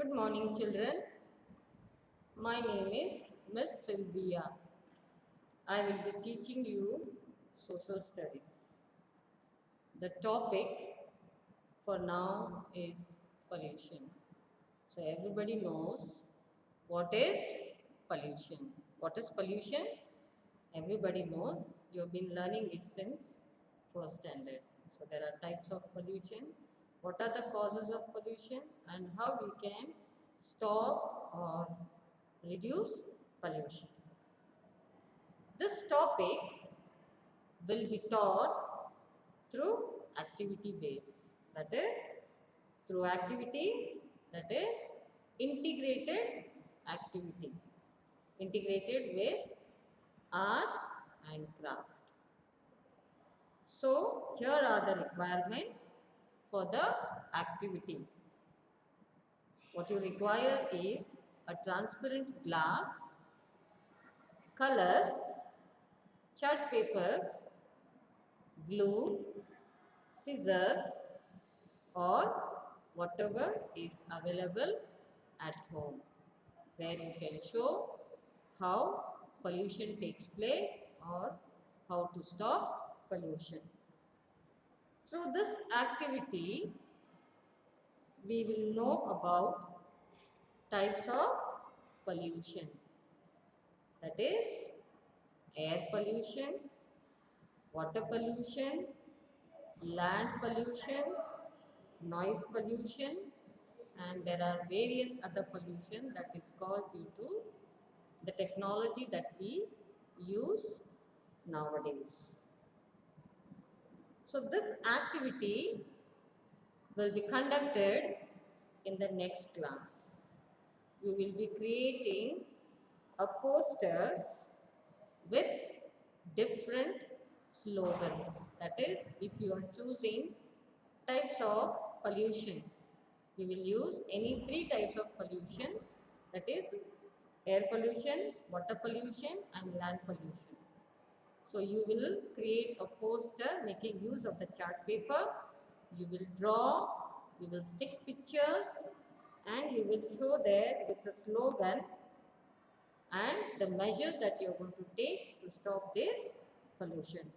Good morning, children. My name is Miss Sylvia. I will be teaching you social studies. The topic for now is pollution. So everybody knows what is pollution. What is pollution? Everybody knows. You've been learning it since first standard. So there are types of pollution. What are the causes of pollution and how we can stop or reduce pollution. This topic will be taught through activity base, that is through activity, that is integrated activity, integrated with art and craft. So here are the requirements for the activity. What you require is a transparent glass, colors, chart papers, glue, scissors, or whatever is available at home, where you can show how pollution takes place or how to stop pollution. Through this activity, we will know about types of pollution, that is air pollution, water pollution, land pollution, noise pollution, and there are various other pollution that is caused due to the technology that we use nowadays. So this activity will be conducted in the next class. We will be creating a posters with different slogans. That is, if you are choosing types of pollution, we will use any three types of pollution, that is air pollution, water pollution and land pollution. So you will create a poster making use of the chart paper, you will draw, you will stick pictures and you will show there with the slogan and the measures that you are going to take to stop this pollution.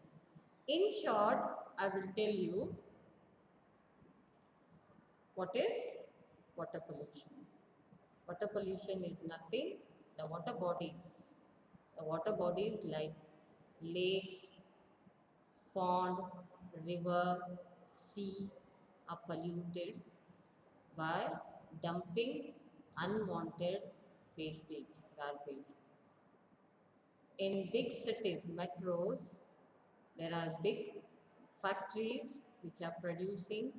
In short, I will tell you what is water pollution. Water pollution is nothing. The water bodies like lakes, pond, river, sea are polluted by dumping unwanted wastage, garbage. In big cities, metros, there are big factories which are producing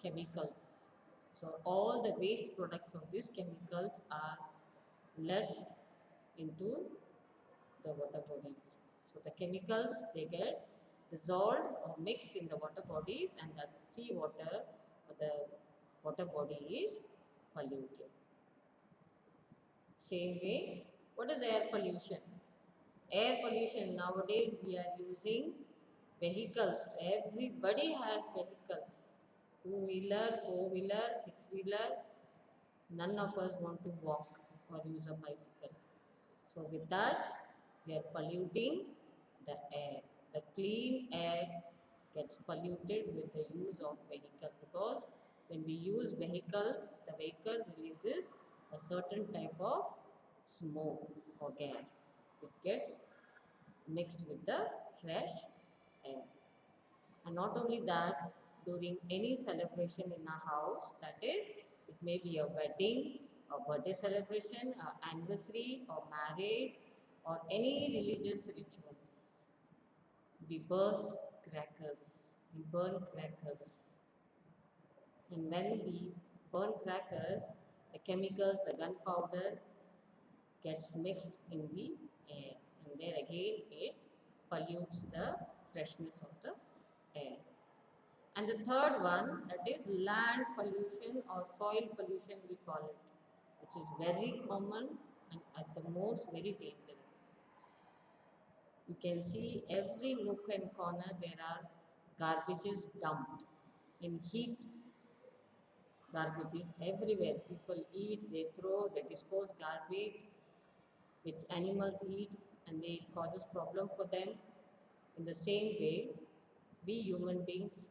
chemicals. So all the waste products of these chemicals are let into the water bodies. So the chemicals, they get dissolved or mixed in the water bodies and that sea water or the water body is polluted. Same way, what is air pollution? Air pollution, nowadays we are using vehicles. Everybody has vehicles. Two-wheeler, four-wheeler, six-wheeler. None of us want to walk or use a bicycle. So with that, we are polluting the air. The clean air gets polluted with the use of vehicles, because when we use vehicles, the vehicle releases a certain type of smoke or gas which gets mixed with the fresh air. And not only that, during any celebration in a house, that is, it may be a wedding, a birthday celebration, an anniversary or marriage or any religious rituals, we burst crackers, we burn crackers. And when we burn crackers, the chemicals, the gunpowder gets mixed in the air, and there again it pollutes the freshness of the air. And the third one, that is land pollution or soil pollution we call it, which is very common and at the most very dangerous. You can see every nook and corner there are garbages dumped in heaps. Garbage is everywhere. People eat, they throw, they dispose garbage, which animals eat, and they causes problem for them. In the same way, we human beings,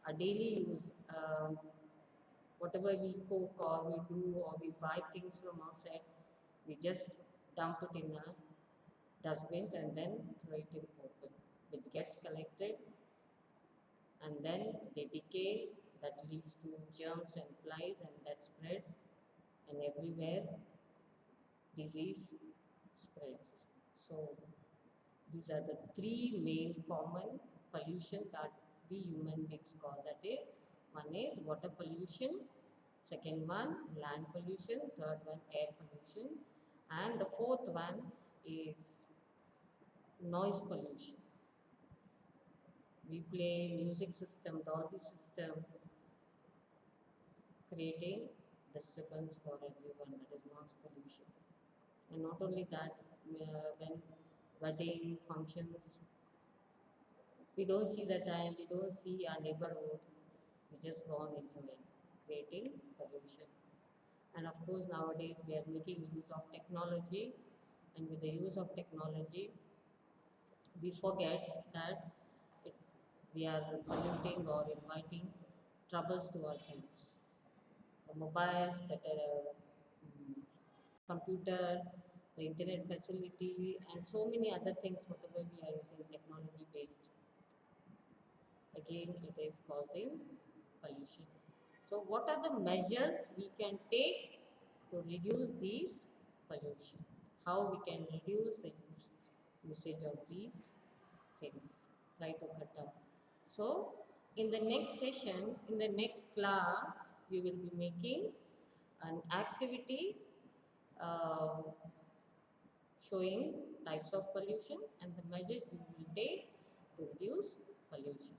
our daily use, whatever we cook or we do or we buy things from outside, we just dump it in a dustbins and then throw it in open, which gets collected and then they decay. That leads to germs and flies, and that spreads, and everywhere disease spreads. So these are the three main common pollution that we human beings cause. That is, one is water pollution, second one land pollution, third one air pollution, and the fourth one is noise pollution. We play music system, Dolby system, creating disturbance for everyone. That is noise pollution. And not only that, when wedding functions, we don't see the time, we don't see our neighborhood, we just go on enjoying, creating pollution. And of course, nowadays we are making use of technology, and with the use of technology, we forget that it, we are polluting or inviting troubles to ourselves. The mobiles, computer, the internet facility, and so many other things, whatever we are using technology based, again it is causing pollution. So what are the measures we can take to reduce these pollution? How we can reduce the usage of these things, try to cut down. So in the next session, in the next class, we will be making an activity uh, showing types of pollution and the measures you will take to reduce pollution.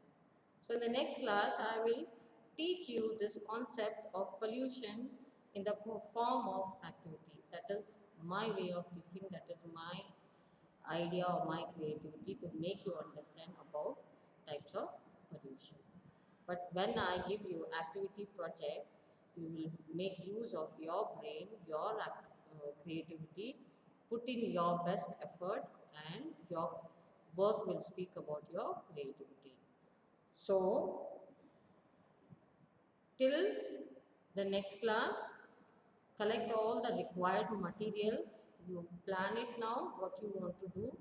So in the next class, I will teach you this concept of pollution in the form of activity. That is my way of teaching, that is my idea or my creativity to make you understand about types of pollution. But when I give you activity project, you will make use of your brain, your creativity, put in your best effort, and your work will speak about your creativity. So, till the next class, collect all the required materials. You plan it now, what you want to do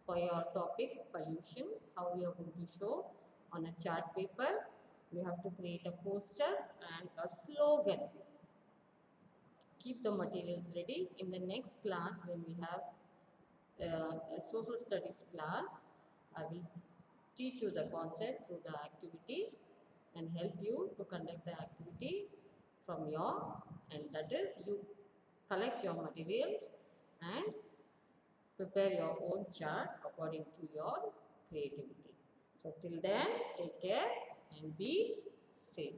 for your topic pollution, how you are going to show on a chart paper. You have to create a poster and a slogan. Keep the materials ready. In the next class, when we have a social studies class, I will teach you the concept through the activity and help you to conduct the activity from your, and that is you collect your materials and prepare your own chart according to your creativity. So till then, take care and be safe.